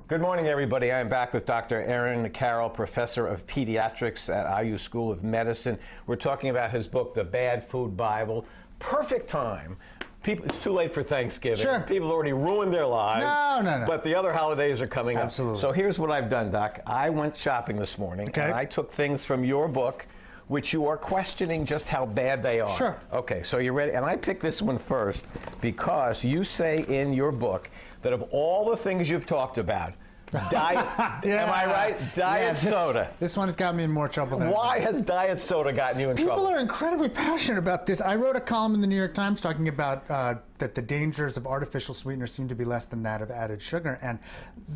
Good morning, everybody. I'm back with Dr. Aaron Carroll, professor of pediatrics at IU School of Medicine. We're talking about his book, The Bad Food Bible. Perfect time. It's too late for Thanksgiving. Sure. People have already ruined their lives. No. But the other holidays are coming up. Absolutely. So here's what I've done, Doc. I went shopping this morning, and I took things from your book, which you are questioning just how bad they are. Sure. Okay, so you're ready. And I picked this one first because you say in your book that of all the things you've talked about, diet, am I right? Diet soda. This one has got me in more trouble than Why has diet soda gotten you in trouble? People are incredibly passionate about this. I wrote a column in the New York Times talking about that the dangers of artificial sweeteners seem to be less than that of added sugar. And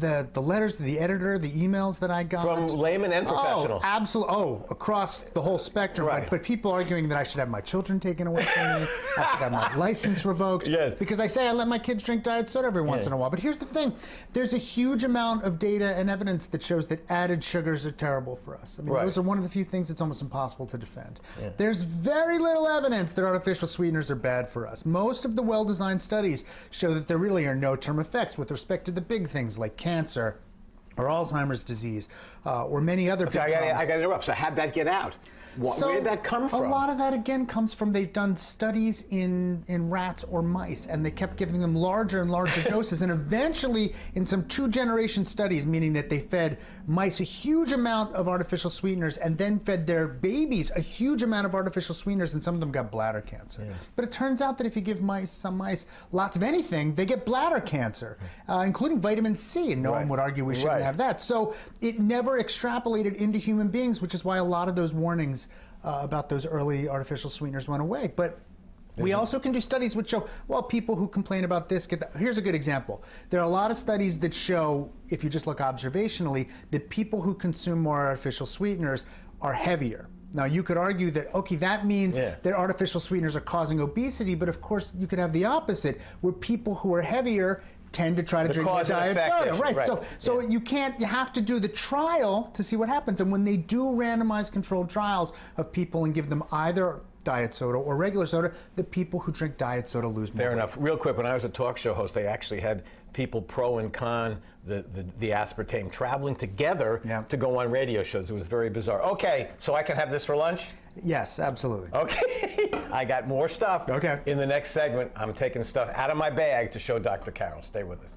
the letters to the editor, the emails that I got. From laymen and professionals. Oh, absolutely. Oh, across the whole spectrum. Right. But people arguing that I should have my children taken away from me, I should have my license revoked. Yes. Because I say I let my kids drink diet soda every once in a while. But here's the thing. There's a huge amount of data and evidence that shows that added sugars are terrible for us. I mean, those are one of the few things that's almost impossible to defend. Yeah. There's very little evidence that artificial sweeteners are bad for us. Most of the well-designed studies show that there really are no term effects with respect to the big things like cancer or Alzheimer's disease or many other big problems. I got to interrupt. So how'd that get out? Where did that come from? A lot of that, again, comes from they've done studies in rats or mice, and they kept giving them larger and larger doses, and eventually, in some two-generation studies, meaning that they fed mice a huge amount of artificial sweeteners and then fed their babies a huge amount of artificial sweeteners, and some of them got bladder cancer. Yeah. But it turns out that if you give some mice lots of anything, they get bladder cancer, including vitamin C, and no one would argue we shouldn't have that. So it never extrapolated into human beings, which is why a lot of those warnings about those early artificial sweeteners went away. But we also can do studies which show, well, people who complain about this get that. Here's a good example. There are a lot of studies that show, if you just look observationally, that people who consume more artificial sweeteners are heavier. Now, you could argue that, okay, that means that artificial sweeteners are causing obesity, but of course you could have the opposite, where people who are heavier tend to try to drink more diet soda. Right. So you have to do the trial to see what happens. And when they do randomized controlled trials of people and give them either diet soda or regular soda, the people who drink diet soda lose more weight. Fair enough. Real quick, when I was a talk show host, they actually had people pro and con the aspartame traveling together to go on radio shows. It was very bizarre. Okay, so I can have this for lunch? Yes, absolutely. Okay. I got more stuff. Okay. In the next segment, I'm taking stuff out of my bag to show Dr. Carroll. Stay with us.